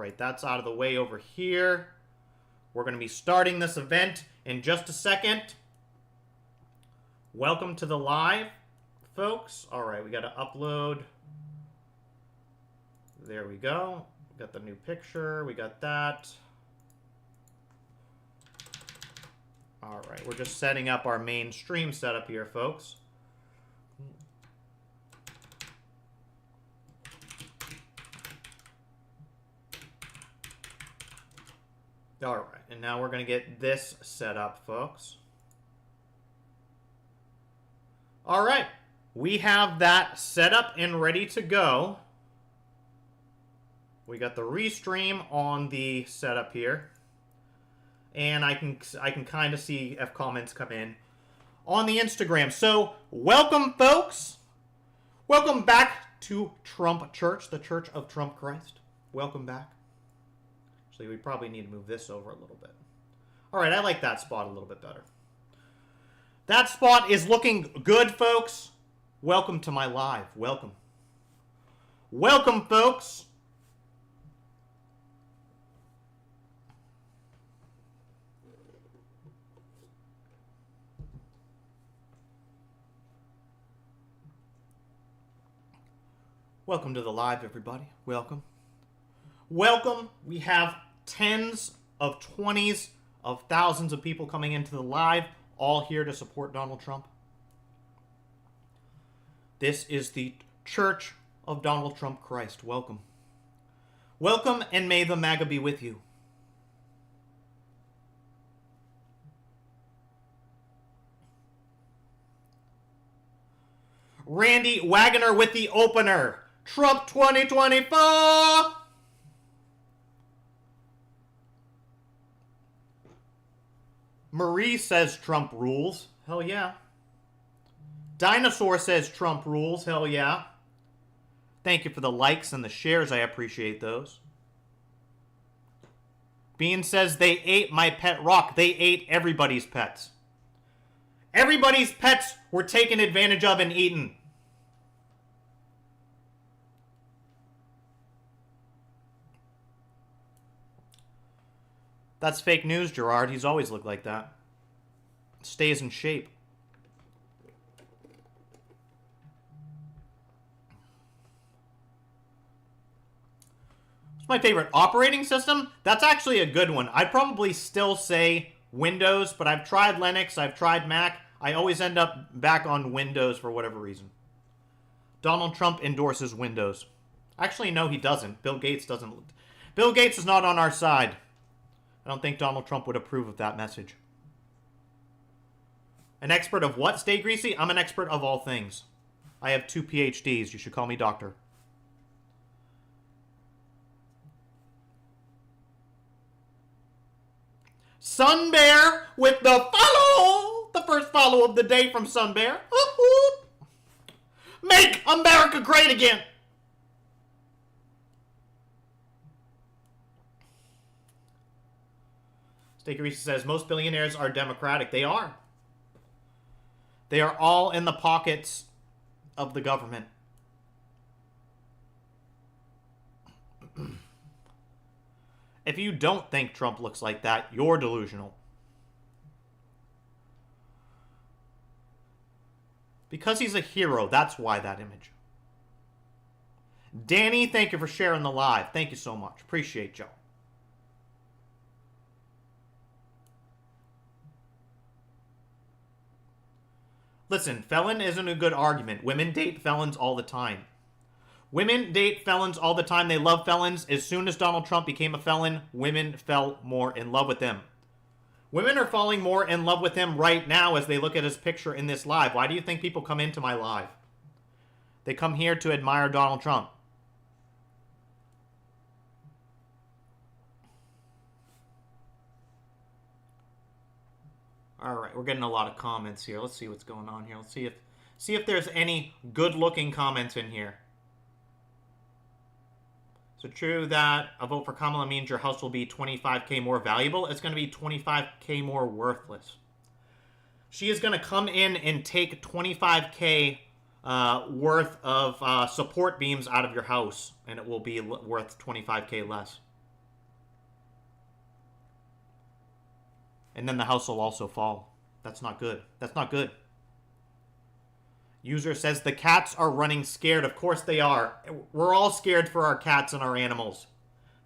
right, that's out of the way over here. We're going to be starting this event in just a second. Welcome to the live, folks. All right, we got to upload. There we go. We got the new picture. We got that. All right, we're just setting up our main stream setup here, folks. All right, and now we're going to get this set up, folks. All right, we have that set up and ready to go. We got the restream on the setup here. And I can kind of see if comments come in on the Instagram. So, welcome, folks. Welcome back to Trump Church, the Church of Trump Christ. Welcome back. Actually, we probably need to move this over a little bit. All right, I like that spot a little bit better. That spot is looking good, folks. Welcome to my live. Welcome. Welcome, folks. Welcome to the live, everybody. Welcome. Welcome. We have tens of 20s of thousands of people coming into the live, all here to support Donald Trump. This is the Church of Donald Trump Christ. Welcome. Welcome, and may the MAGA be with you. Randy Wagoner with the opener. Trump 2024! Marie says Trump rules. Hell yeah. Dinosaur says Trump rules. Hell yeah. Thank you for the likes and the shares. I appreciate those. Bean says they ate my pet rock. They ate everybody's pets. Everybody's pets were taken advantage of and eaten. That's fake news, Gerard. He's always looked like that. Stays in shape. What's my favorite operating system? That's actually a good one. I'd probably still say Windows, but I've tried Linux, I've tried Mac. I always end up back on Windows for whatever reason. Donald Trump endorses Windows. Actually, no, he doesn't. Bill Gates doesn't. Bill Gates is not on our side. I don't think Donald Trump would approve of that message. An expert of what, Stay Greasy? I'm an expert of all things. I have 2 PhDs. You should call me doctor. Sun Bear with the follow! The first follow of the day from Sun Bear. Make America great again! Steakerisi says, most billionaires are Democratic. They are. They are all in the pockets of the government. If you don't think Trump looks like that, you're delusional. Because he's a hero, that's why that image. Danny, thank you for sharing the live. Thank you so much. Appreciate y'all. Listen, felon isn't a good argument. Women date felons all the time. Women date felons all the time. They love felons. As soon as Donald Trump became a felon, women fell more in love with him. Women are falling more in love with him right now as they look at his picture in this live. Why do you think people come into my live? They come here to admire Donald Trump. All right, we're getting a lot of comments here. Let's see what's going on here. Let's see if there's any good-looking comments in here. Is it true that a vote for Kamala means your house will be $25K more valuable? It's going to be $25K more worthless. She is going to come in and take $25K worth of support beams out of your house, and it will be worth $25K less. And then the house will also fall. That's not good. That's not good. User says the cats are running scared. Of course they are. We're all scared for our cats and our animals.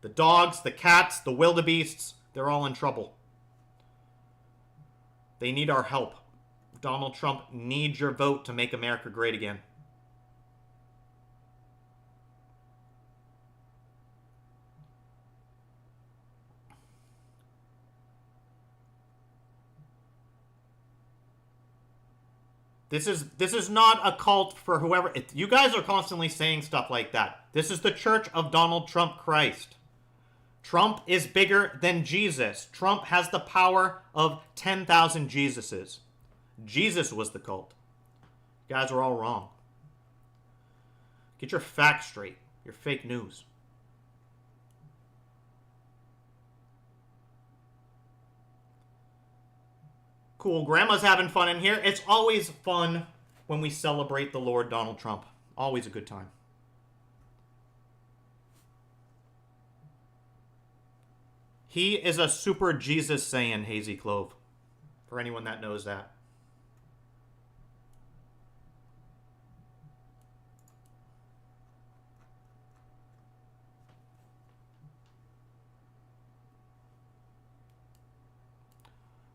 The dogs, the cats, the wildebeests, they're all in trouble. They need our help. Donald Trump needs your vote to make America great again. This is not a cult for whoever. You guys are constantly saying stuff like that. This is the Church of Donald Trump Christ. Trump is bigger than Jesus. Trump has the power of 10,000 Jesuses. Jesus was the cult. You guys are all wrong. Get your facts straight. You're fake news. Cool. Grandma's having fun in here. It's always fun when we celebrate the Lord Donald Trump. Always a good time. He is a super Jesus Saiyan, Hazy Clove. For anyone that knows that.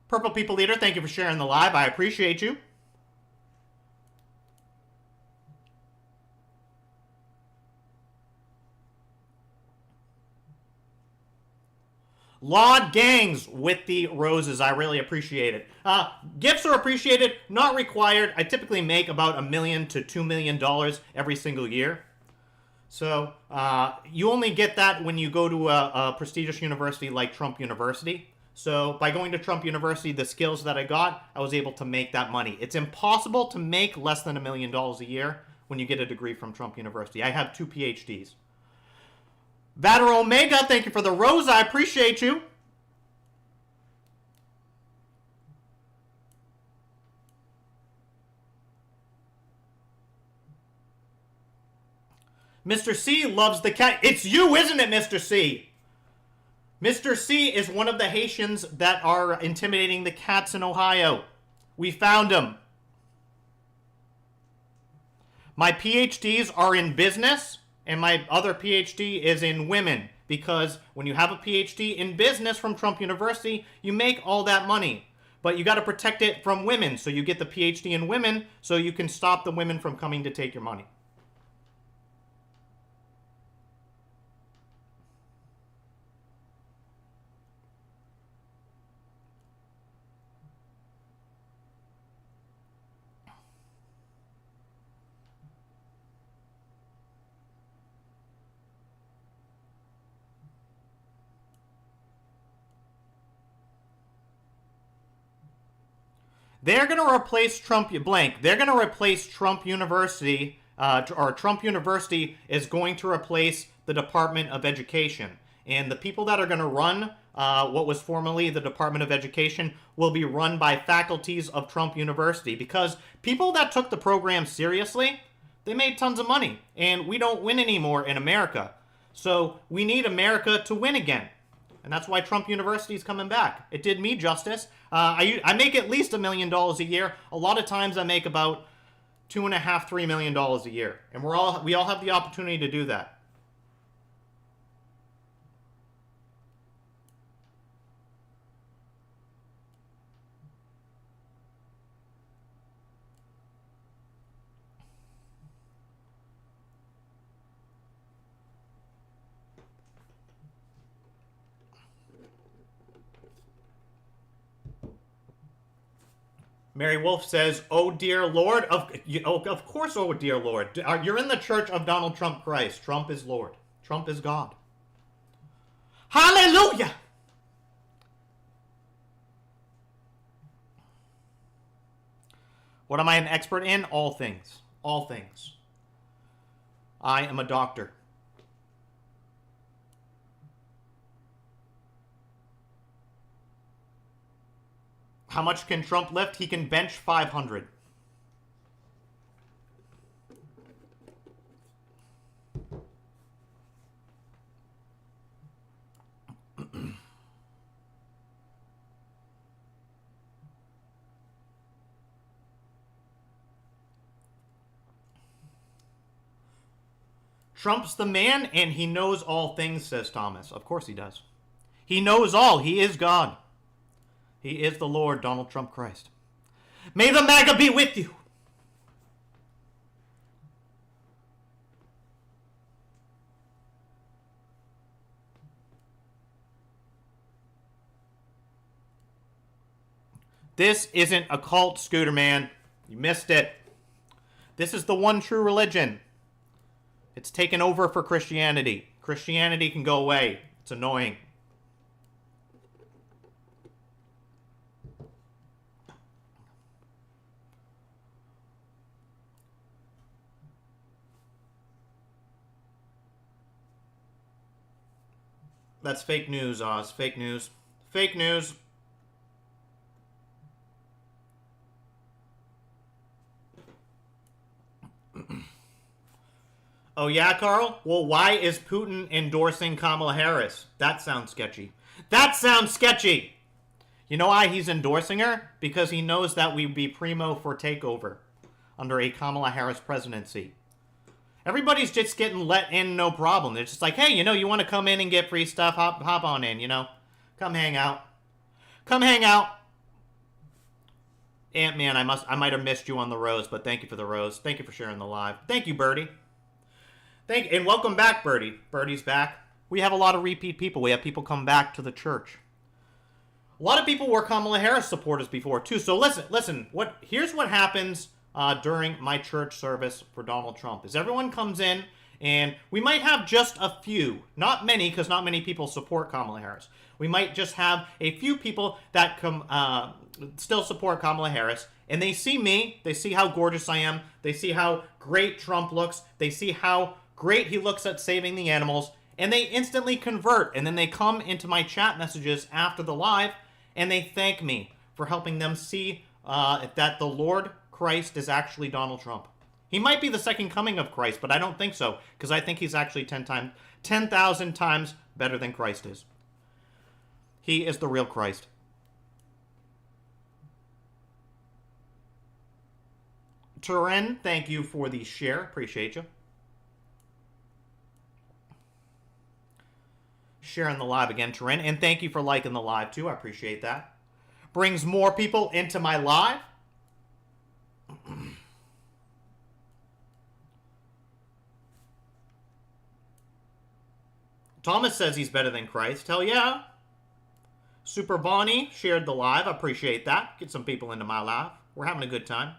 Purple People Leader, thank you for sharing the live. I appreciate you. Laud Gangs with the roses. I really appreciate it. Gifts are appreciated, not required. I typically make about $1 million to $2 million every single year. So you only get that when you go to a prestigious university like Trump University. So by going to Trump University, the skills that I got, I was able to make that money. It's impossible to make less than $1 million a year when you get a degree from Trump University. I have 2 PhDs. Vader Omega, thank you for the rose. I appreciate you. Mr. C loves the cat. It's you, isn't it, Mr. C? Mr. C is one of the Haitians that are intimidating the cats in Ohio. We found him. My PhDs are in business, and my other PhD is in women. Because when you have a PhD in business from Trump University, you make all that money. But you got to protect it from women. So you get the PhD in women so you can stop the women from coming to take your money. They're going to replace Trump blank. They're going to replace Trump University, or Trump University is going to replace the Department of Education. And the people that are going to run what was formerly the Department of Education will be run by faculties of Trump University. Because people that took the program seriously, they made tons of money. And we don't win anymore in America. So we need America to win again. And that's why Trump University is coming back. It did me justice. I make at least $1 million a year. A lot of times I make about $2.5, $3 million a year. And we all have the opportunity to do that. Mary Wolf says, "Oh dear Lord, of course, oh dear Lord, you're in the Church of Donald Trump Christ. Trump is Lord. Trump is God. Hallelujah." What am I an expert in? All things. All things. I am a doctor. How much can Trump lift? He can bench 500. Trump's the man, and he knows all things, says Thomas. Of course he does. He knows all. He is God. He is the Lord, Donald Trump Christ. May the MAGA be with you. This isn't a cult, Scooter Man. You missed it. This is the one true religion. It's taken over for Christianity. Christianity can go away. It's annoying. That's fake news, Oz. Fake news. Fake news. Oh yeah, Carl? Well, why is Putin endorsing Kamala Harris? That sounds sketchy. That sounds sketchy! You know why he's endorsing her? Because he knows that we'd be primo for takeover under a Kamala Harris presidency. Everybody's just getting let in, no problem. They're just like, hey, you want to come in and get free stuff? Hop on in, Come hang out. Come hang out. Ant-Man, I might have missed you on the rose, but thank you for the rose. Thank you for sharing the live. Thank you, Birdie. And welcome back, Birdie. Birdie's back. We have a lot of repeat people. We have people come back to the church. A lot of people were Kamala Harris supporters before, too. So listen. Here's what happens during my church service for Donald Trump. Is everyone comes in, and we might have just a few. Not many, because not many people support Kamala Harris. We might just have a few people that still support Kamala Harris. And they see me. They see how gorgeous I am. They see how great Trump looks. They see how great he looks at saving the animals, and they instantly convert, and then they come into my chat messages after the live, and they thank me for helping them see that the Lord Christ is actually Donald Trump. He might be the second coming of Christ, but I don't think so, because I think he's actually 10,000 times better than Christ is. He is the real Christ. Turin, thank you for the share. Appreciate you. Sharing the live again, Turin. And thank you for liking the live, too. I appreciate that. Brings more people into my live. Thomas says he's better than Christ. Hell yeah. Super Bonnie shared the live. I appreciate that. Get some people into my live. We're having a good time.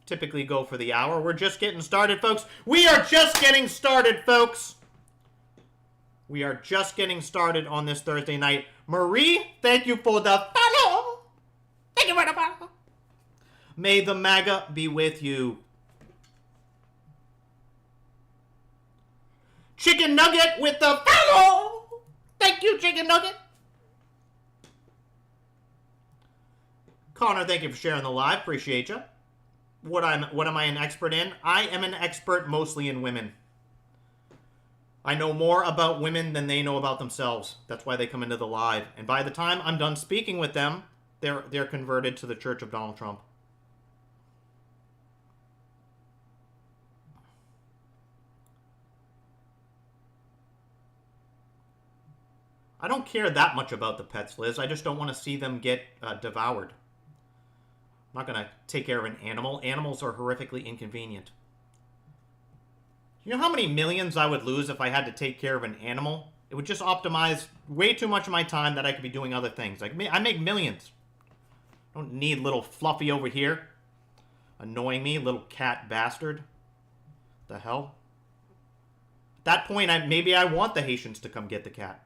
Typically go for the hour. We're just getting started, folks. We are just getting started, folks. We are just getting started on this Thursday night. Marie, thank you for the follow. Thank you for the follow. May the MAGA be with you. Chicken Nugget with the follow. Thank you, Chicken Nugget. Connor, thank you for sharing the live. Appreciate you. What am I an expert in? I am an expert mostly in women. I know more about women than they know about themselves. That's why they come into the live. And by the time I'm done speaking with them, they're converted to the Church of Donald Trump. I don't care that much about the pets, Liz. I just don't want to see them get devoured. I'm not going to take care of an animal. Animals are horrifically inconvenient. You know how many millions I would lose if I had to take care of an animal? It would just optimize way too much of my time that I could be doing other things. Like, I make millions. I don't need little Fluffy over here annoying me, little cat bastard. The hell? At that point, maybe I want the Haitians to come get the cat.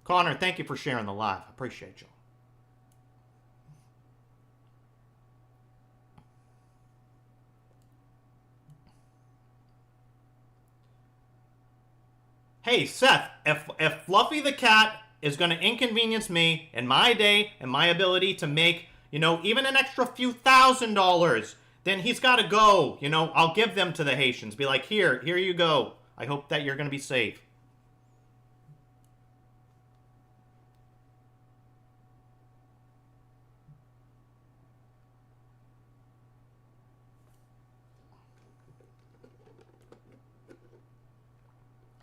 Connor, thank you for sharing the live. I appreciate you. Hey, Seth, if Fluffy the cat is going to inconvenience me and my day and my ability to make, even an extra few $1,000s, then he's got to go. I'll give them to the Haitians. Be like, here you go. I hope that you're going to be safe.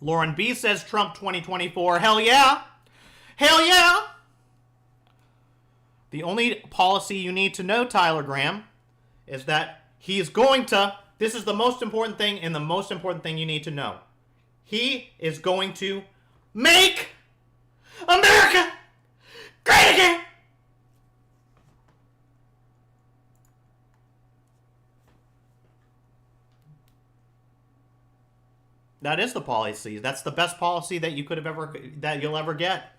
Lauren B says Trump 2024. Hell yeah. Hell yeah. The only policy you need to know, Tyler Graham, is that he is going to, this is the most important thing and the most important thing you need to know. He is going to make America great again. That is the policy. That's the best policy that you could have ever, that you'll ever get.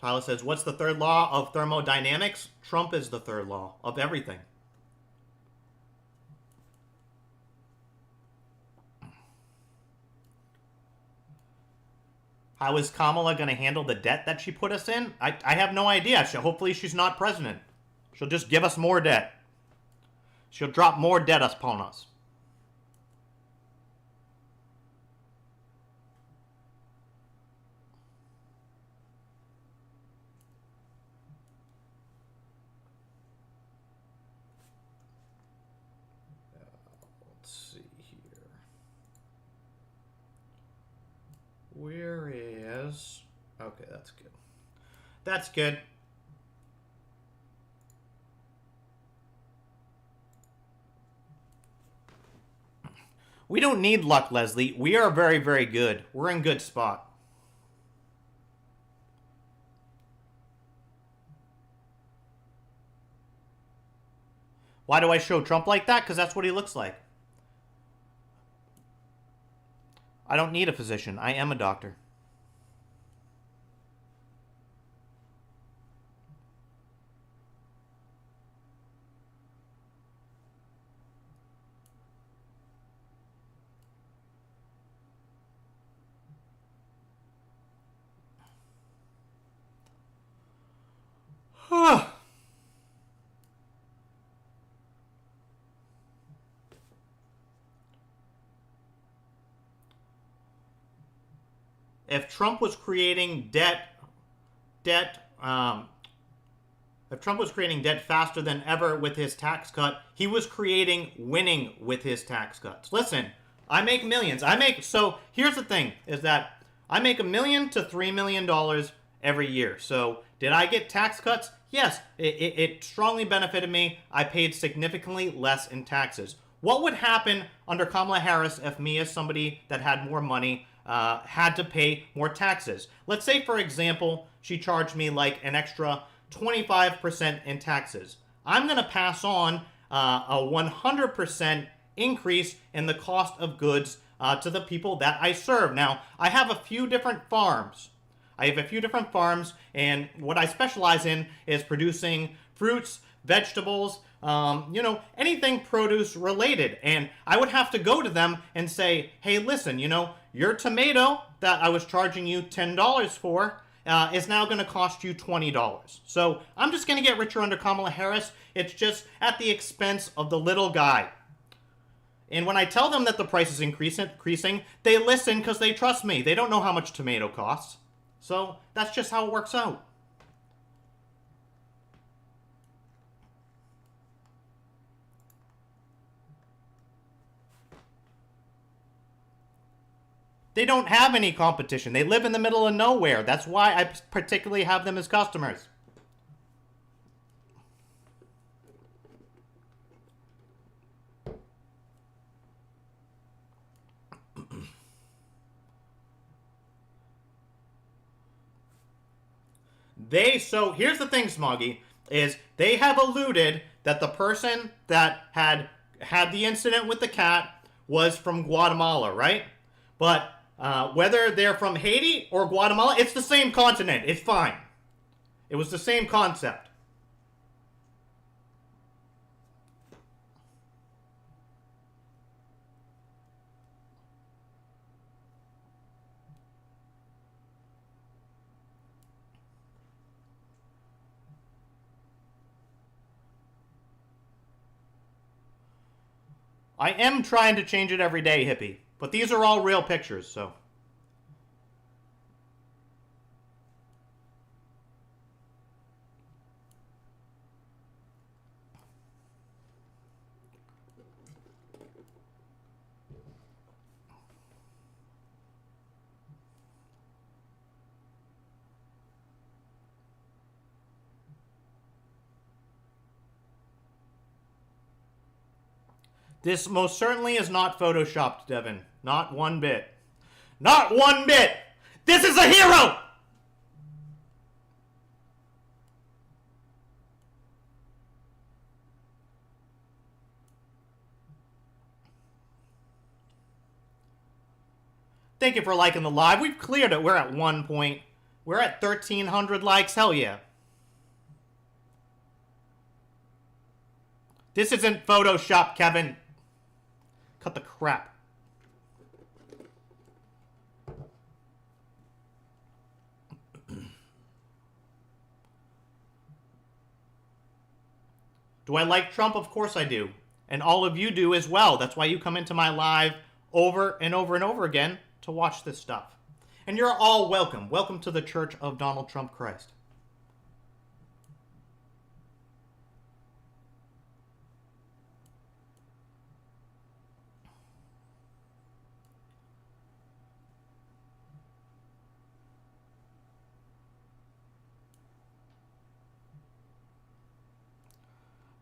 Tyler says, what's the third law of thermodynamics? Trump is the third law of everything. How is Kamala going to handle the debt that she put us in? I have no idea. Hopefully she's not president. She'll just give us more debt. She'll drop more debt upon us. Let's see here. Where is... Okay, that's good. That's good. We don't need luck, Leslie. We are very, very good. We're in good spot. Why do I show Trump like that? Because that's what he looks like. I don't need a physician. I am a doctor. If Trump was creating debt faster than ever with his tax cut, he was creating winning with his tax cuts. Listen, I make millions. So here's the thing, is that I make $1 million to $3 million every year. So did I get tax cuts? Yes, it strongly benefited me. I paid significantly less in taxes. What would happen under Kamala Harris if me, as somebody that had more money, had to pay more taxes? Let's say, for example, she charged me like an extra 25% in taxes. I'm going to pass on a 100% increase in the cost of goods to the people that I serve. Now, I have a few different farms. And what I specialize in is producing fruits, vegetables, anything produce related. And I would have to go to them and say, hey, listen, your tomato that I was charging you $10 for is now going to cost you $20. So I'm just going to get richer under Kamala Harris. It's just at the expense of the little guy. And when I tell them that the price is increasing, they listen because they trust me. They don't know how much tomato costs. So that's just how it works out. They don't have any competition. They live in the middle of nowhere. That's why I particularly have them as customers. So here's the thing, Smoggy, is they have alluded that the person that had the incident with the cat was from Guatemala, right? But whether they're from Haiti or Guatemala, it's the same continent. It's fine. It was the same concept. I am trying to change it every day, hippie. But these are all real pictures, so. This most certainly is not photoshopped, Devin. Not one bit. Not one bit! This is a hero! Thank you for liking the live. We've cleared it. We're at 1 point. We're at 1,300 likes. Hell yeah. This isn't Photoshop, Kevin. Cut the crap. Do I like Trump? Of course I do. And all of you do as well. That's why you come into my live over and over and over again to watch this stuff. And you're all welcome. Welcome to the Church of Donald Trump Christ.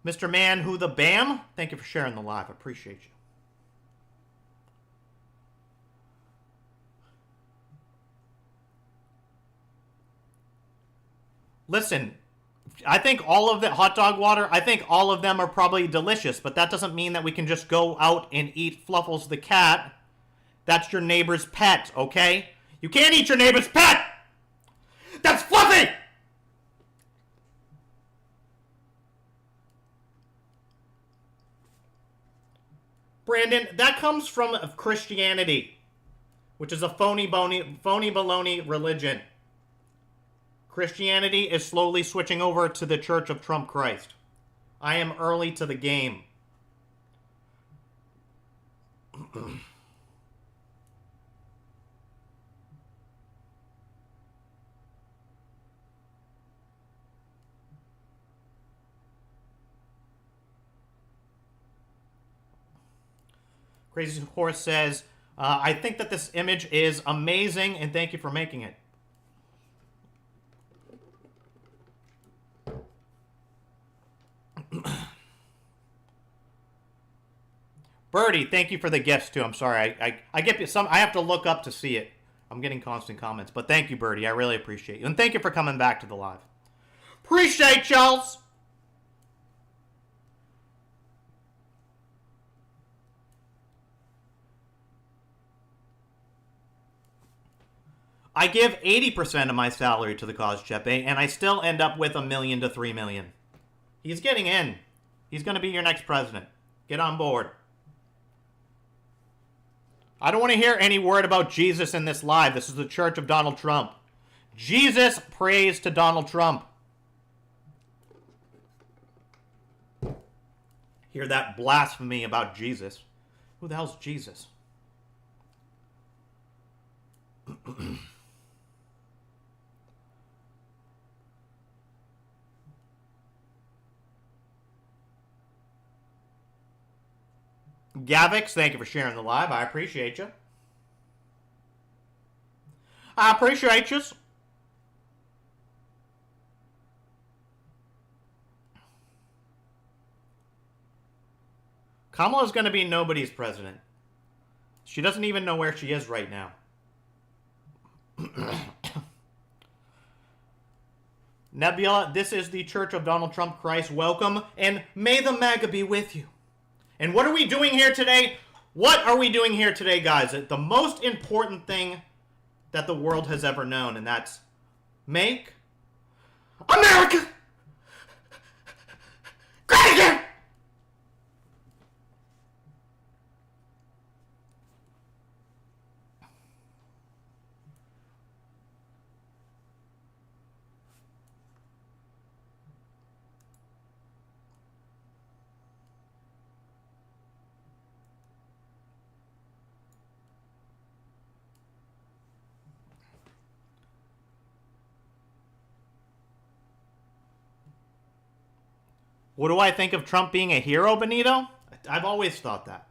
Mr. Man Who the Bam, thank you for sharing the live. I appreciate you. Listen, I think all of the hot dog water, I think all of them are probably delicious, but that doesn't mean that we can just go out and eat Fluffles the cat. That's your neighbor's pet, okay? You can't eat your neighbor's pet! That's Fluffy! Brandon, that comes from Christianity, which is a phony baloney religion. Christianity is slowly switching over to the Church of Trump Christ. I am early to the game. Crazy Horse says, I think that this image is amazing and thank you for making it. Birdie, thank you for the gifts too. I'm sorry. I get some. I have to look up to see it. I'm getting constant comments. But thank you, Birdie. I really appreciate you. And thank you for coming back to the live. Appreciate y'alls. I give 80% of my salary to the cause, Chepe, and I still end up with $1 million to $3 million. He's getting in. He's going to be your next president. Get on board. I don't want to hear any word about Jesus in this live. This is the Church of Donald Trump. Jesus prays to Donald Trump. Hear that blasphemy about Jesus. Who the hell's Jesus? Gavix, thank you for sharing the live. I appreciate you. I appreciate you. Kamala's going to be nobody's president. She doesn't even know where she is right now. Nebula, this is the Church of Donald Trump Christ. Welcome, and may the MAGA be with you. And what are we doing here today? What are we doing here today, guys? The most important thing that the world has ever known, and that's make America great again! What do I think of Trump being a hero, Benito? I've always thought that.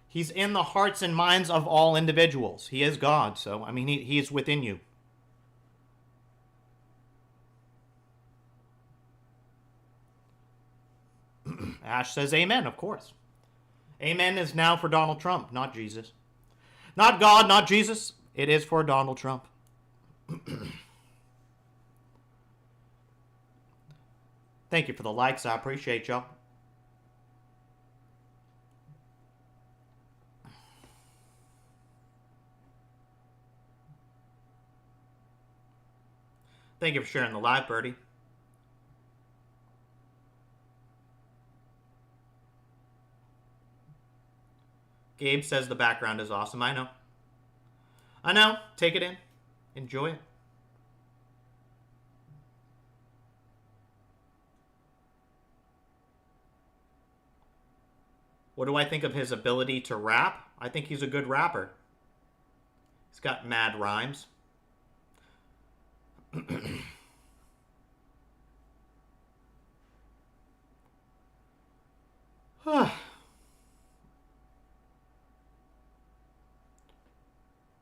He's in the hearts and minds of all individuals. He is God, so, I mean, he is within you. Ash says amen, of course. Amen is now for Donald Trump, not Jesus. Not God, not Jesus. It is for Donald Trump. Thank you for the likes. I appreciate y'all. Thank you for sharing the live, Birdie. Gabe says the background is awesome. I know. I know. Take it in. Enjoy it. What do I think of his ability to rap? I think he's a good rapper. He's got mad rhymes.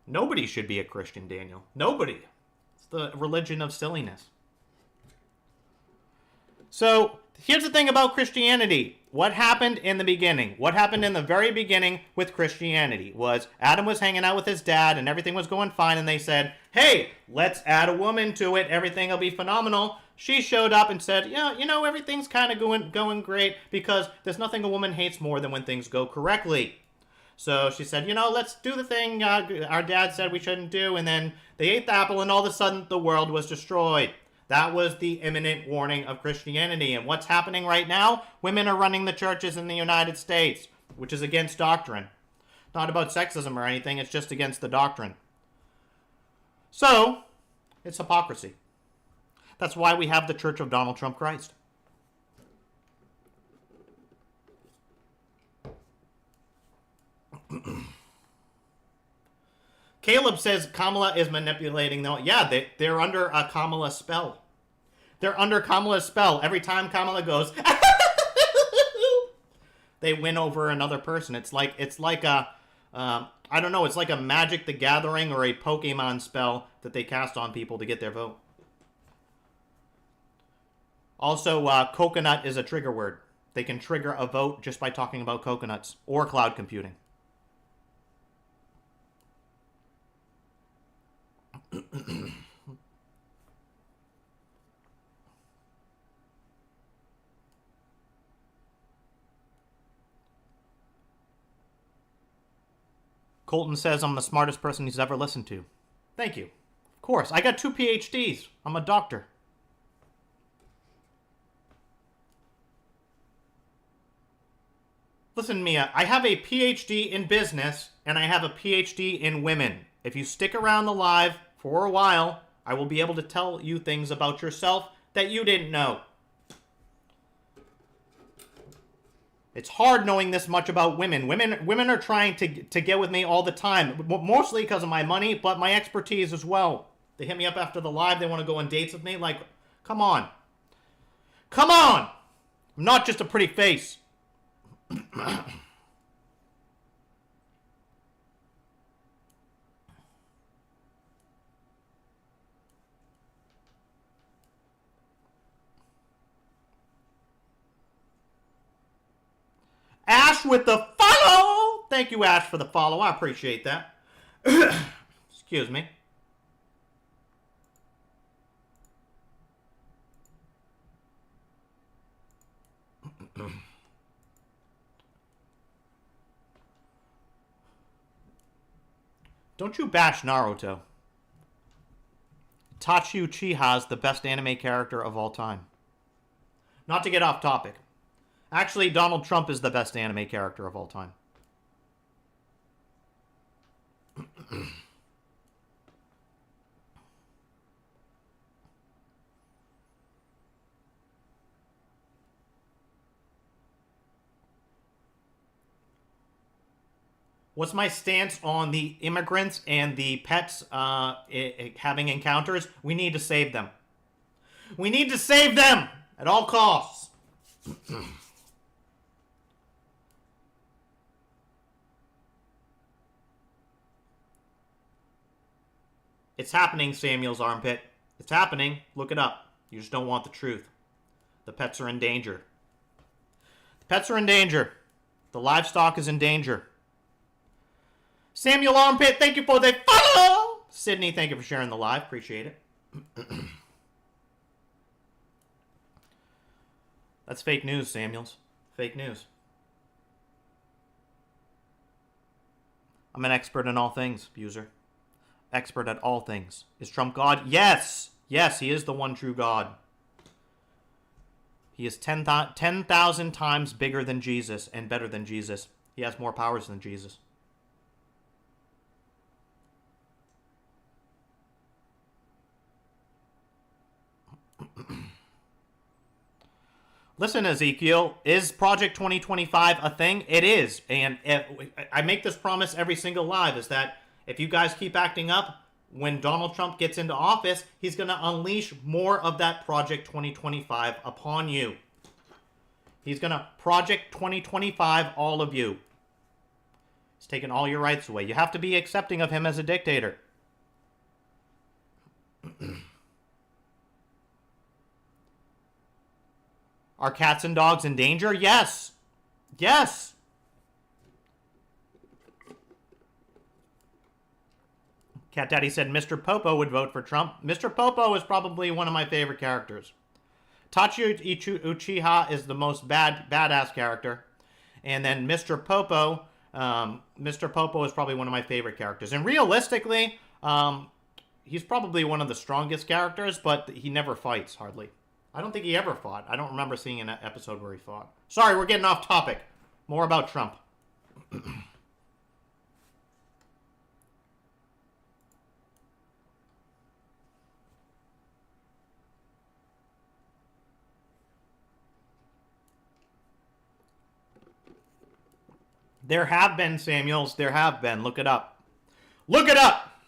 Nobody should be a Christian, Daniel. Nobody. It's the religion of silliness. So, here's the thing about Christianity. What happened in the beginning? What happened in the very beginning with Christianity was Adam was hanging out with his dad and everything was going fine, and they said, hey, let's add a woman to it. Everything will be phenomenal. She showed up and said, yeah, you know, everything's kind of going great because there's nothing a woman hates more than when things go correctly. So she said, you know, let's do the thing our dad said we shouldn't do. And then they ate the apple and all of a sudden the world was destroyed. That was the imminent warning of Christianity. And what's happening right now? Women are running the churches in the United States, which is against doctrine. Not about sexism or anything. It's just against the doctrine. So, it's hypocrisy. That's why we have the Church of Donald Trump Christ. Caleb says Kamala is manipulating them. Yeah, they're under a Kamala spell. They're under Kamala's spell. Every time Kamala goes, they win over another person. It's like a, I don't know, it's like a Magic the Gathering or a Pokemon spell that they cast on people to get their vote. Also, coconut is a trigger word. They can trigger a vote just by talking about coconuts or cloud computing. Colton says I'm the smartest person he's ever listened to. Thank you. Of course. I got 2 PhDs. I'm a doctor. Listen, Mia, I have a PhD in business and I have a PhD in women. If you stick around the live for a while, I will be able to tell you things about yourself that you didn't know. It's hard knowing this much about women. Women are trying to get with me all the time, mostly because of my money, but my expertise as well. They hit me up after the live. They want to go on dates with me. Like, come on. Come on! I'm not just a pretty face. Ash with the follow! Thank you, Ash, for the follow. I appreciate that. Excuse me. Don't you bash Naruto. Itachi Uchiha's the best anime character of all time. Not to get off topic. Actually, Donald Trump is the best anime character of all time. What's my stance on the immigrants and the pets having encounters? We need to save them. We need to save them at all costs. It's happening, Samuel's armpit. It's happening. Look it up. You just don't want the truth. The pets are in danger. The pets are in danger. The livestock is in danger. Samuel Armpit, thank you for the follow. Sydney, thank you for sharing the live. Appreciate it. That's fake news, Samuels. Fake news. I'm an expert in all things, user. Expert at all things. Is Trump God? Yes! Yes, he is the one true God. He is 10,000 times bigger than Jesus and better than Jesus. He has more powers than Jesus. Listen, Ezekiel, is Project 2025 a thing? It is. And I make this promise every single live, is that if you guys keep acting up, when Donald Trump gets into office, he's going to unleash more of that Project 2025 upon you. He's going to Project 2025 all of you. He's taking all your rights away. You have to be accepting of him as a dictator. Are cats and dogs in danger? Yes. Yes. Cat Daddy said Mr. Popo would vote for Trump. Mr. Popo is probably one of my favorite characters. Tachi Uchiha is the most badass character. And then Mr. Popo is probably one of my favorite characters. And realistically, he's probably one of the strongest characters, but he never fights, hardly. I don't think he ever fought. I don't remember seeing an episode where he fought. Sorry, we're getting off topic. More about Trump. There have been, Samuels. There have been. Look it up. Look it up!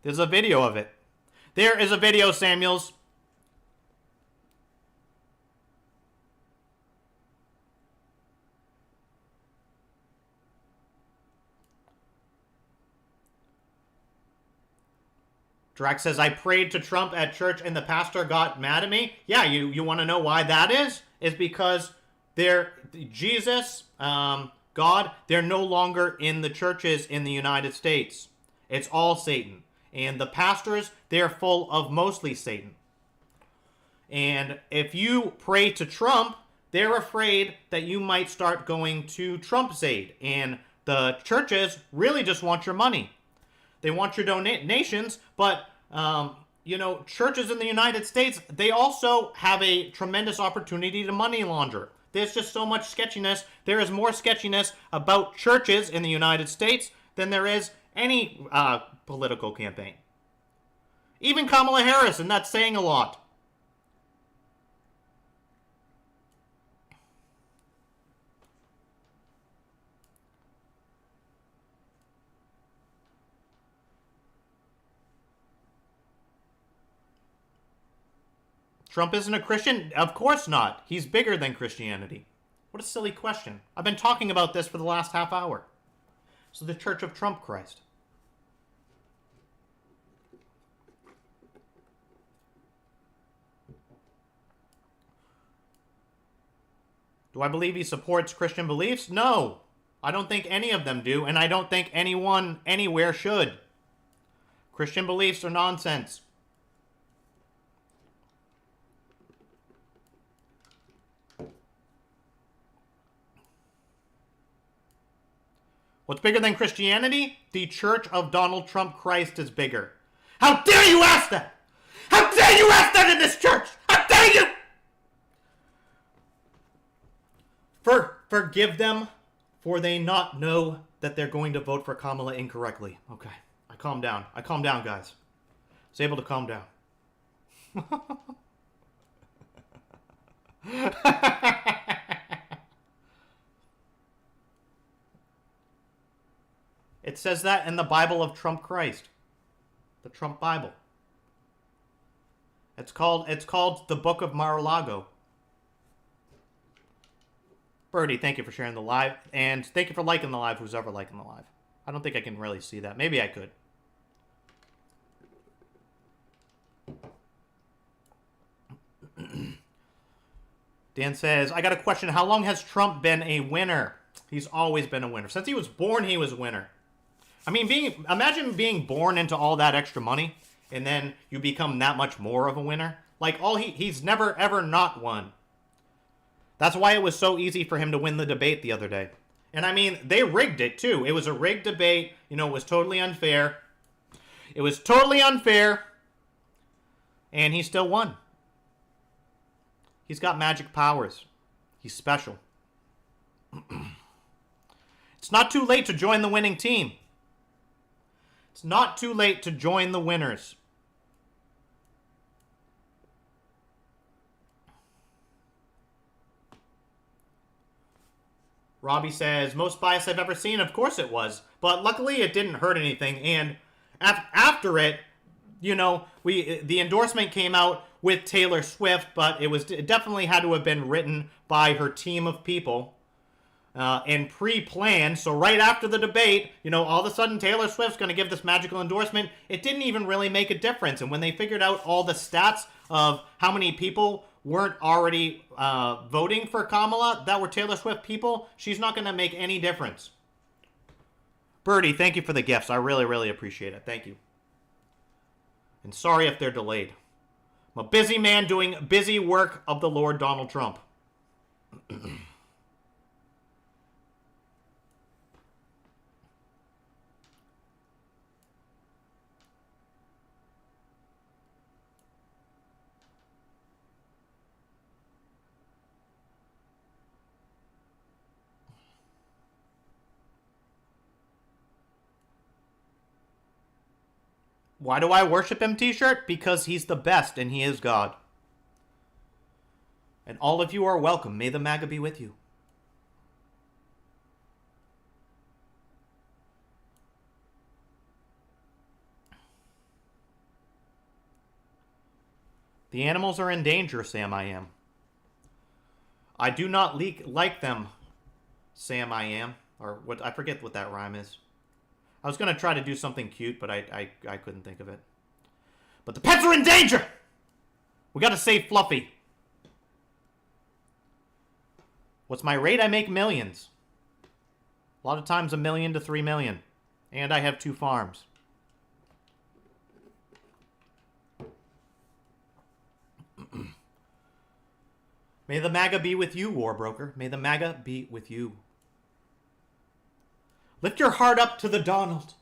There's a video of it. There is a video, Samuels. Drax says, I prayed to Trump at church and the pastor got mad at me. Yeah, you want to know why that is? It's because Jesus, God, they're no longer in the churches in the United States. It's all Satan. And the pastors, they're full of mostly Satan. And if you pray to Trump, they're afraid that you might start going to Trump's aid. And the churches really just want your money. They want your donations, but, churches in the United States, they also have a tremendous opportunity to money launder. There's just so much sketchiness. There is more sketchiness about churches in the United States than there is any political campaign. Even Kamala Harris, and that's saying a lot. Trump isn't a Christian? Of course not. He's bigger than Christianity. What a silly question. I've been talking about this for the last half hour. So the Church of Trump Christ. Do I believe he supports Christian beliefs? No. I don't think any of them do, and I don't think anyone anywhere should. Christian beliefs are nonsense. What's bigger than Christianity? The Church of Donald Trump Christ is bigger. How dare you ask that? How dare you ask that in this church? How dare you? Forgive them, for they not know that they're going to vote for Kamala incorrectly. Okay, I calm down. I calm down, guys. I was able to calm down. It says that in the Bible of Trump Christ. The Trump Bible. It's called the Book of Mar-a-Lago. Birdie, thank you for sharing the live. And thank you for liking the live, who's ever liking the live. I don't think I can really see that. Maybe I could. Dan says, I got a question. How long has Trump been a winner? He's always been a winner. Since he was born, he was a winner. I mean, imagine being born into all that extra money, and then you become that much more of a winner. Like, he's never, ever not won. That's why it was so easy for him to win the debate the other day. And I mean, they rigged it, too. It was a rigged debate. You know, it was totally unfair. It was totally unfair. And he still won. He's got magic powers. He's special. It's not too late to join the winning team. It's not too late to join the winners. Robbie says, most bias I've ever seen. Of course it was. But luckily it didn't hurt anything. And after it, you know, the endorsement came out with Taylor Swift, but it definitely had to have been written by her team of people and pre-planned. So right after the debate, you know, all of a sudden Taylor Swift's going to give this magical endorsement. It didn't even really make a difference. And when they figured out all the stats of how many people weren't already voting for Kamala that were Taylor Swift people, she's not going to make any difference. Birdie, thank you for the gifts. I really, really appreciate it. Thank you. And sorry if they're delayed. I'm a busy man doing busy work of the Lord Donald Trump. Why do I worship him t-shirt? Because he's the best and he is God. And all of you are welcome. May the MAGA be with you. The animals are in danger, Sam I Am. I do not like them, Sam I Am. Or what? I forget what that rhyme is. I was going to try to do something cute, but I couldn't think of it. But the pets are in danger! We got to save Fluffy. What's my rate? I make millions. A lot of times $1 million to $3 million. And I have 2 farms. May the MAGA be with you, Warbroker. May the MAGA be with you. Lift your heart up to the Donald.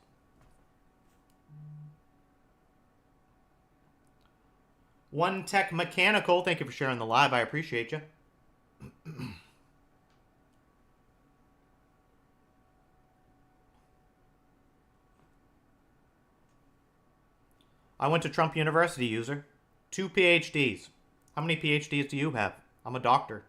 One Tech Mechanical, thank you for sharing the live. I appreciate you. I went to Trump University, user. 2 PhDs. How many PhDs do you have? I'm a doctor.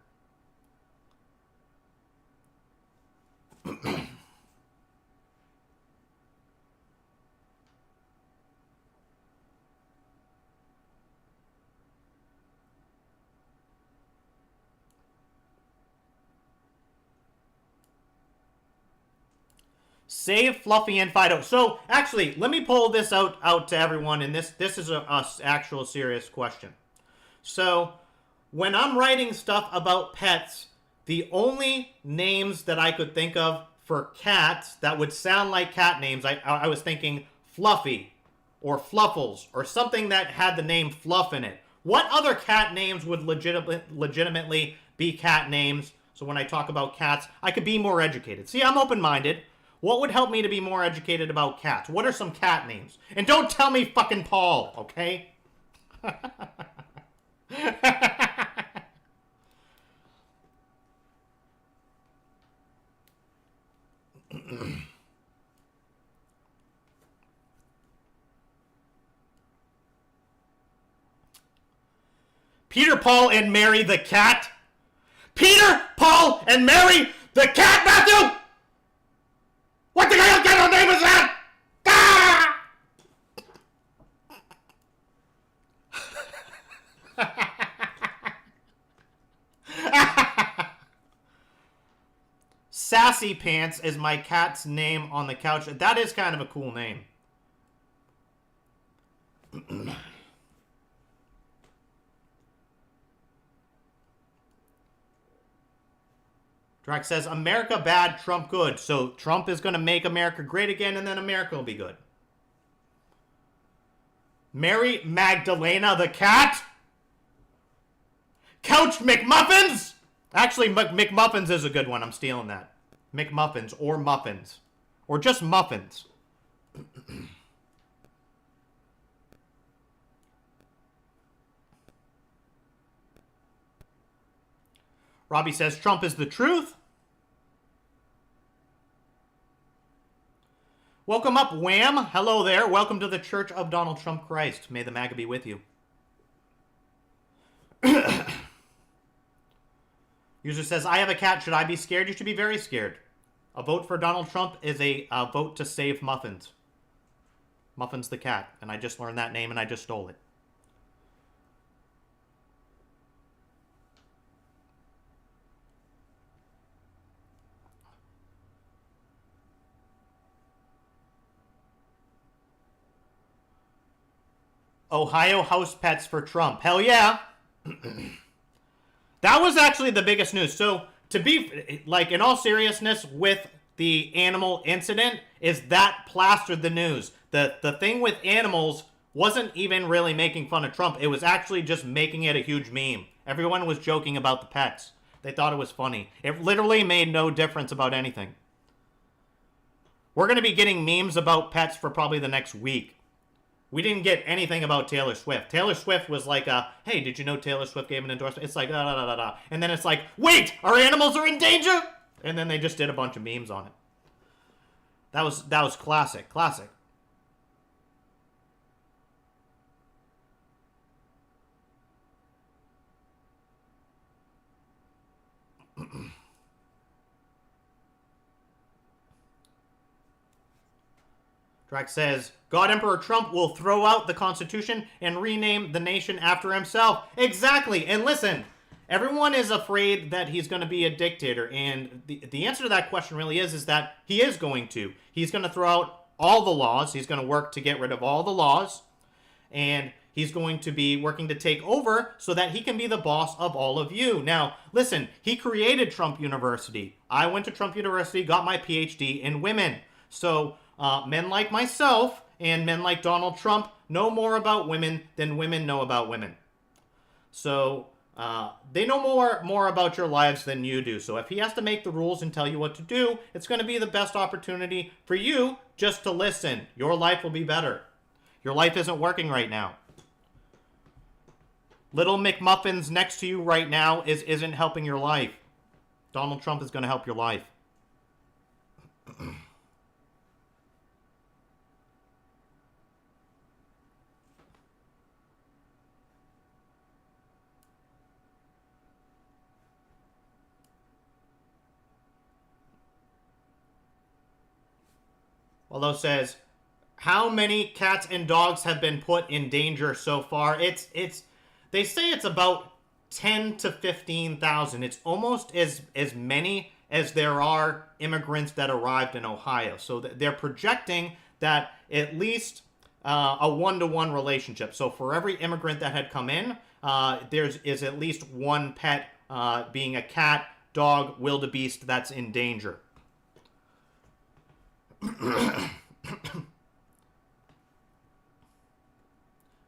Save Fluffy and Fido. So, actually, let me pull this out to everyone, and this is a actual serious question. So, when I'm writing stuff about pets, the only names that I could think of for cats that would sound like cat names, I was thinking Fluffy or Fluffles or something that had the name Fluff in it. What other cat names would legitimately be cat names? So when I talk about cats, I could be more educated. See, I'm open-minded. What would help me to be more educated about cats? What are some cat names? And don't tell me fucking Paul, okay? Peter, Paul, and Mary the cat? Peter, Paul, and Mary the cat, Matthew? What the hell kind of name is that? Ah! Sassy Pants is my cat's name on the couch. That is kind of a cool name. Drax says, America bad, Trump good. So Trump is going to make America great again, and then America will be good. Mary Magdalena the cat? Couch McMuffins? Actually, McMuffins is a good one. I'm stealing that. McMuffins or muffins. Or just muffins. Robbie says, Trump is the truth. Welcome up, Wham. Hello there. Welcome to the Church of Donald Trump Christ. May the MAGA be with you. User says, I have a cat. Should I be scared? You should be very scared. A vote for Donald Trump is a vote to save Muffins. Muffins the cat. And I just learned that name and I just stole it. Ohio house pets for Trump. Hell yeah. That was actually the biggest news. So, to be, like, in all seriousness, with the animal incident, is that plastered the news. The thing with animals wasn't even really making fun of Trump. It was actually just making it a huge meme. Everyone was joking about the pets. They thought it was funny. It literally made no difference about anything. We're going to be getting memes about pets for probably the next week. We didn't get anything about Taylor Swift. Taylor Swift was like, hey, did you know Taylor Swift gave an endorsement? It's like, da da da da. And then it's like, wait, our animals are in danger? And then they just did a bunch of memes on it. That was classic. Classic. Drax says, God Emperor Trump will throw out the Constitution and rename the nation after himself. Exactly. And listen, everyone is afraid that he's going to be a dictator. And the answer to that question really is that he is going to. He's going to throw out all the laws. He's going to work to get rid of all the laws. And he's going to be working to take over so that he can be the boss of all of you. Now, listen, he created Trump University. I went to Trump University, got my PhD in women. So men like myself and men like Donald Trump know more about women than women know about women. So they know more about your lives than you do. So if he has to make the rules and tell you what to do, it's going to be the best opportunity for you just to listen. Your life will be better. Your life isn't working right now. Little McMuffins next to you right now isn't helping your life. Donald Trump is going to help your life. Although says, how many cats and dogs have been put in danger so far? They say it's about 10 to 15,000. It's almost as many as there are immigrants that arrived in Ohio. So they're projecting that at least a one-to-one relationship. So for every immigrant that had come in, is at least one pet, being a cat, dog, wildebeest that's in danger.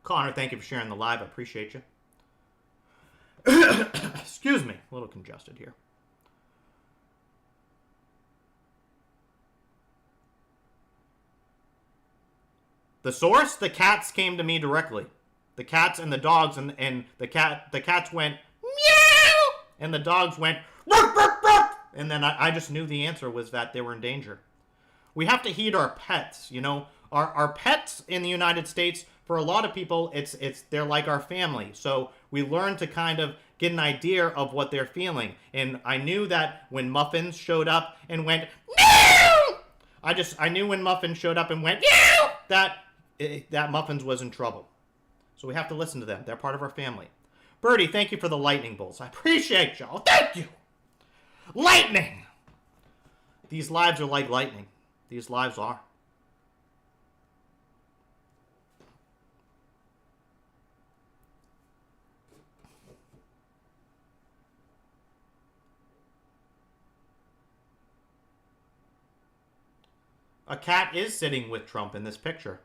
Connor, thank you for sharing the live. I appreciate you. Excuse me, a little congested here. The source, the cats came to me directly. The cats and the dogs, and the cats went meow, and the dogs went ruff, ruff, ruff. And then I just knew the answer was that they were in danger. We have to heed our pets, you know. Our pets in the United States, for a lot of people, they're like our family. So we learn to kind of get an idea of what they're feeling. And I knew that when Muffins showed up and went meow, I knew when Muffins showed up and went meow that Muffins was in trouble. So we have to listen to them. They're part of our family. Birdie, thank you for the lightning bolts. I appreciate y'all. Thank you. Lightning. These lives are like lightning. These lives are. A cat is sitting with Trump in this picture.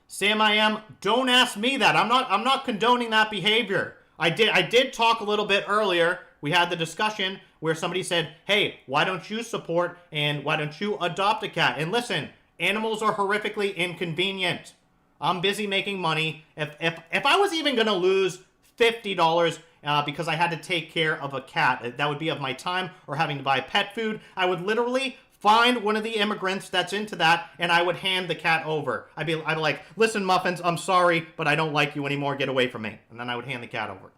Sam, I am. Don't ask me that. I'm not condoning that behavior. I did talk a little bit earlier. We had the discussion where somebody said, "Hey, why don't you support and why don't you adopt a cat?" And listen, animals are horrifically inconvenient. I'm busy making money. If I was even gonna lose $50 because I had to take care of a cat, that would be of my time or having to buy pet food, I would literally find one of the immigrants that's into that, and I would hand the cat over. I'd be like, "Listen, Muffins, I'm sorry, but I don't like you anymore. Get away from me." And then I would hand the cat over.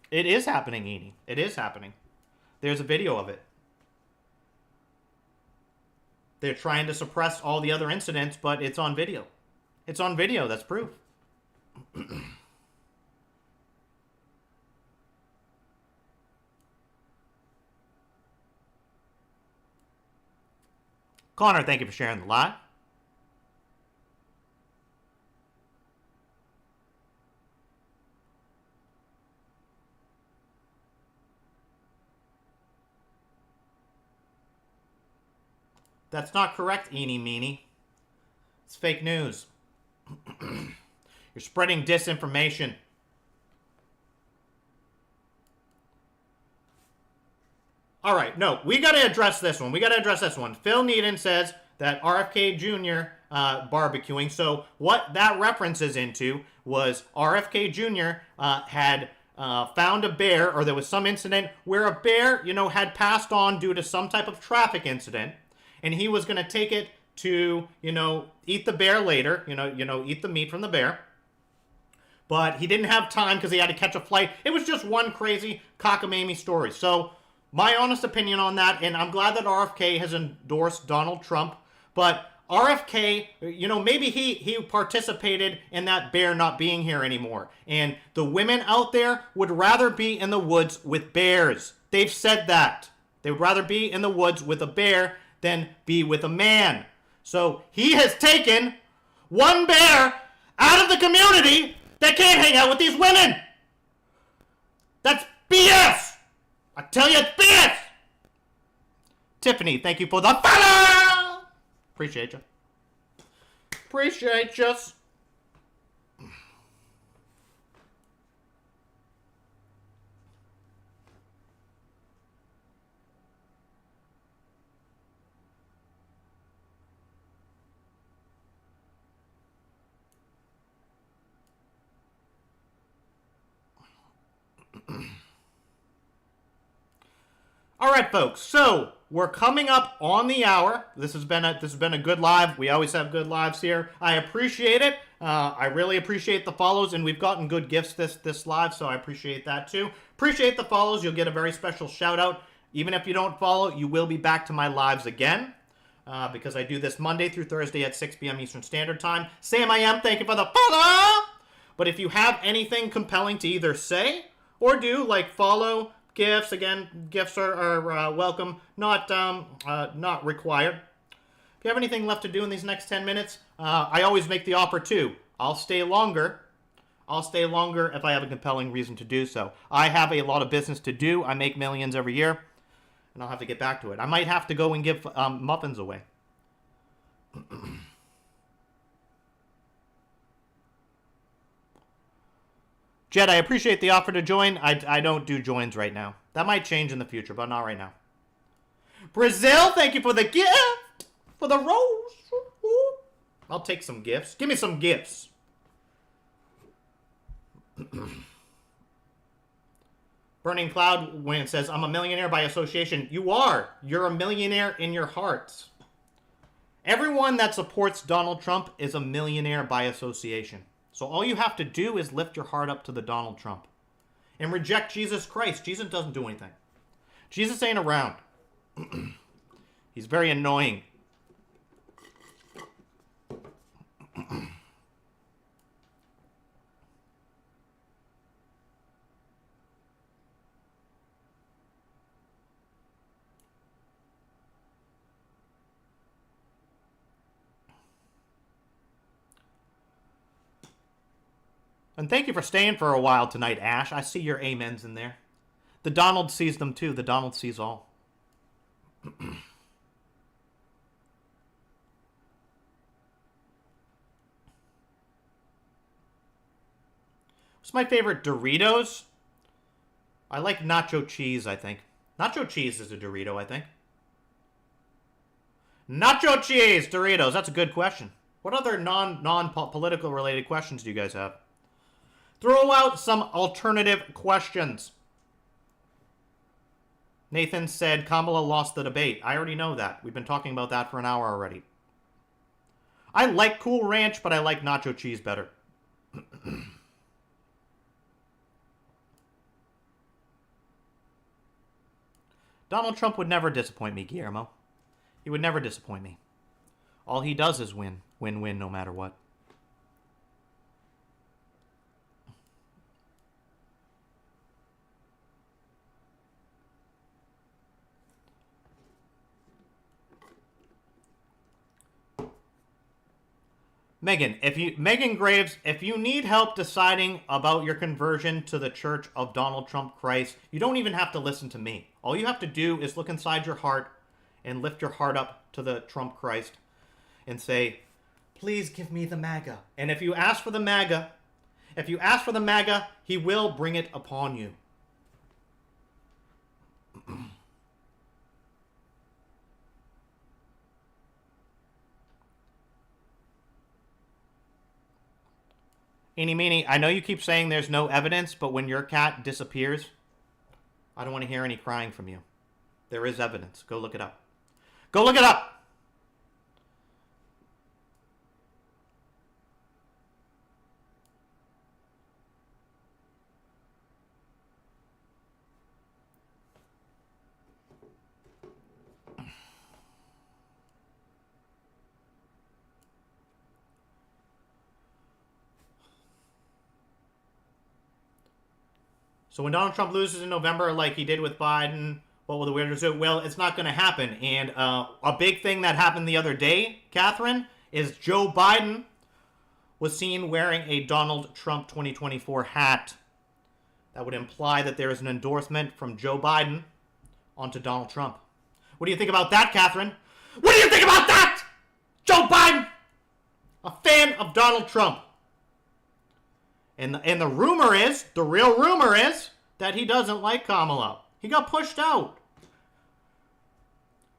It is happening, Edie. It is happening. There's a video of it. They're trying to suppress all the other incidents, but it's on video. It's on video. That's proof. Connor, thank you for sharing the live. That's not correct, Eenie Meenie. It's fake news. You're spreading disinformation. All right, no, we got to address this one. Phil Needham says that RFK Jr. Barbecuing. So what that references into was RFK Jr. Had found a bear, or there was some incident where a bear, had passed on due to some type of traffic incident, and he was going to take it to, eat the bear later, eat the meat from the bear. But he didn't have time because he had to catch a flight. It was just one crazy cockamamie story. So my honest opinion on that, and I'm glad that RFK has endorsed Donald Trump, but RFK, maybe he participated in that bear not being here anymore. And the women out there would rather be in the woods with bears. They've said that. They would rather be in the woods with a bear than be with a man. So he has taken one bear out of the community that can't hang out with these women. That's BS. I tell you, it's BS. Tiffany, thank you for the follow. Appreciate you. Appreciate you. All right, folks. So we're coming up on the hour. This has been a good live. We always have good lives here. I appreciate it. I really appreciate the follows, and we've gotten good gifts this live, so I appreciate that too. Appreciate the follows. You'll get a very special shout out. Even if you don't follow, you will be back to my lives again. Because I do this Monday through Thursday at 6 p.m. Eastern Standard Time. Sam, I am. Thank you for the follow. But if you have anything compelling to either say or do, like follow, gifts, again, gifts are welcome, not required. If you have anything left to do in these next 10 minutes, I always make the offer too. I'll stay longer. If I have a compelling reason to do so. I have a lot of business to do. I make millions every year, and I'll have to get back to it. I might have to go and give muffins away. Jed, I appreciate the offer to join. I don't do joins right now. That might change in the future, but not right now. Brazil, thank you for the gift. For the rose. I'll take some gifts. Give me some gifts. Burning Cloud when it says, I'm a millionaire by association. You are. You're a millionaire in your heart. Everyone that supports Donald Trump is a millionaire by association. So all you have to do is lift your heart up to the Donald Trump and reject Jesus Christ. Jesus doesn't do anything. Jesus ain't around. He's very annoying. And thank you for staying for a while tonight, Ash. I see your amens in there. The Donald sees them too. The Donald sees all. What's my favorite? Doritos? I like nacho cheese, I think. Nacho cheese is a Dorito, I think. Nacho cheese, Doritos. That's a good question. What other non-political related questions do you guys have? Throw out some alternative questions. Nathan said Kamala lost the debate. I already know that. We've been talking about that for an hour already. I like Cool Ranch, but I like nacho cheese better. Donald Trump would never disappoint me, Guillermo. He would never disappoint me. All he does is win. Win-win no matter what. Megan Graves, if you need help deciding about your conversion to the Church of Donald Trump Christ, you don't even have to listen to me. All you have to do is look inside your heart and lift your heart up to the Trump Christ and say, please give me the MAGA. And if you ask for the MAGA, he will bring it upon you. Eenie meenie, I know you keep saying there's no evidence, but when your cat disappears, I don't want to hear any crying from you. There is evidence. Go look it up. Go look it up! So when Donald Trump loses in November, like he did with Biden, what will the weirders do? Well, it's not going to happen. And a big thing that happened the other day, Catherine, is Joe Biden was seen wearing a Donald Trump 2024 hat. That would imply that there is an endorsement from Joe Biden onto Donald Trump. What do you think about that, Catherine? What do you think about that? Joe Biden, a fan of Donald Trump. And the rumor is, the real rumor is, that he doesn't like Kamala. He got pushed out.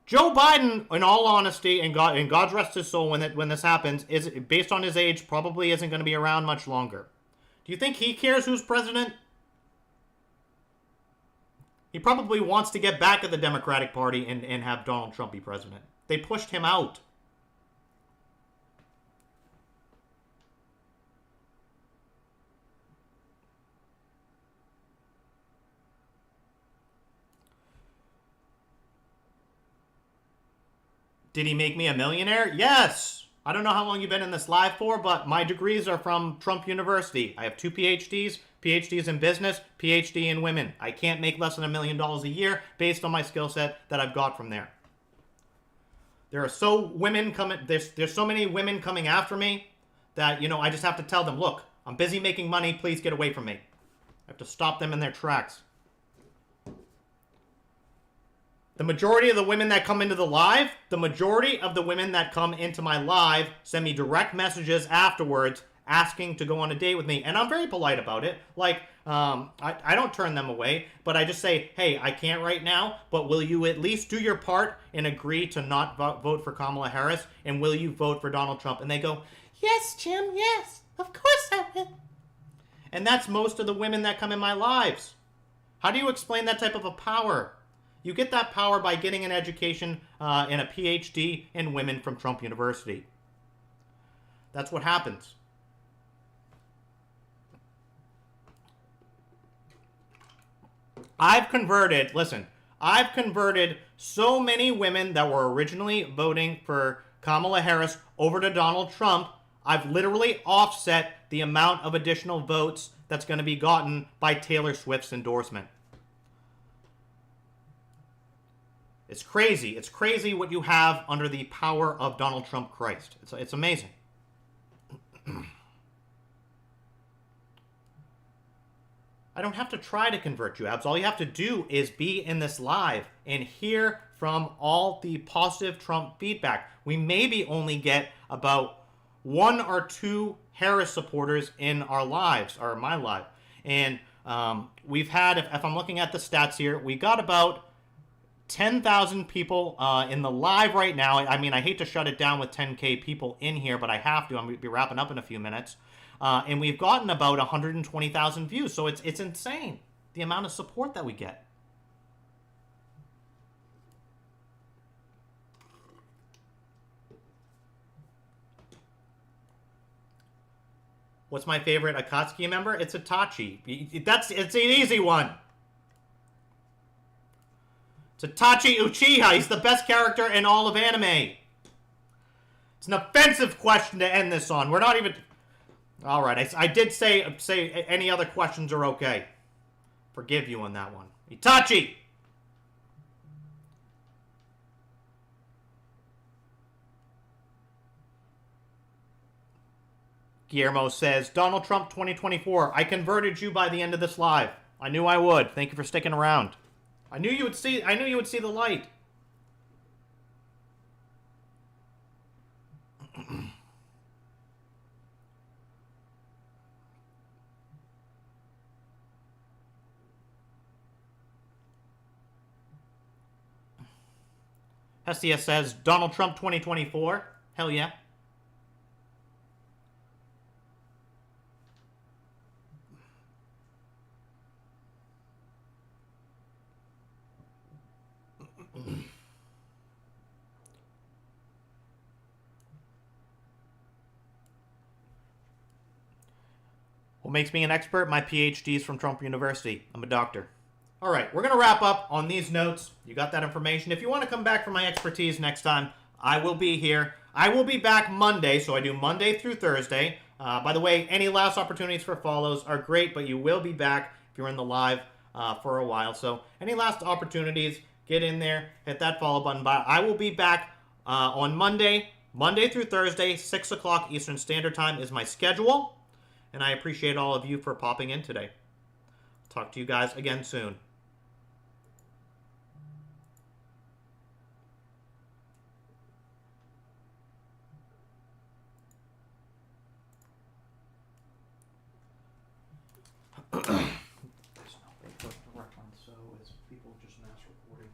Joe Biden, in all honesty, and God rest his soul when this happens, is based on his age, probably isn't going to be around much longer. Do you think he cares who's president? He probably wants to get back at the Democratic Party and have Donald Trump be president. They pushed him out. Did he make me a millionaire? Yes! I don't know how long you've been in this live for, but my degrees are from Trump University. I have 2 PhDs, PhDs in business, PhD in women. I can't make less than $1 million a year based on my skill set that I've got from there. There's so many women coming after me that, I just have to tell them, look, I'm busy making money, please get away from me. I have to stop them in their tracks. The majority of the women that come into the live, send me direct messages afterwards asking to go on a date with me. And I'm very polite about it. Like, I don't turn them away, but I just say, hey, I can't right now, but will you at least do your part and agree to not vote for Kamala Harris? And will you vote for Donald Trump? And they go, yes, Jim, yes, of course I will. And that's most of the women that come in my lives. How do you explain that type of a power? You get that power by getting an education and a PhD in women from Trump University. That's what happens. I've converted so many women that were originally voting for Kamala Harris over to Donald Trump. I've literally offset the amount of additional votes that's going to be gotten by Taylor Swift's endorsement. It's crazy. It's crazy what you have under the power of Donald Trump Christ. It's amazing. I don't have to try to convert you, Abs. All you have to do is be in this live and hear from all the positive Trump feedback. We maybe only get about 1 or 2 Harris supporters in our lives, or my live. And we've had, if I'm looking at the stats here, we got about 10,000 people in the live right now. I mean, I hate to shut it down with 10K people in here, but I have to. I'm going to be wrapping up in a few minutes. And we've gotten about 120,000 views. So it's insane, the amount of support that we get. What's my favorite Akatsuki member? It's Itachi. It's an easy one. It's Itachi Uchiha. He's the best character in all of anime. It's an offensive question to end this on. We're not even... All right, I did say any other questions are okay. Forgive you on that one. Itachi! Guillermo says, Donald Trump 2024. I converted you by the end of this live. I knew I would. Thank you for sticking around. I knew you would see the light. Hestia says, Donald Trump 2024. Hell yeah. What makes me an expert? My PhD is from Trump University. I'm a doctor. All right, we're going to wrap up on these notes. You got that information. If you want to come back for my expertise next time, I will be here. I will be back Monday, so I do Monday through Thursday. By the way, any last opportunities for follows are great, but you will be back if you're in the live for a while. So any last opportunities, get in there, hit that follow button. But I will be back on Monday through Thursday, 6 o'clock Eastern Standard Time is my schedule. And I appreciate all of you for popping in today. Talk to you guys again soon. There's no Facebook reference, so it's people just mass recording.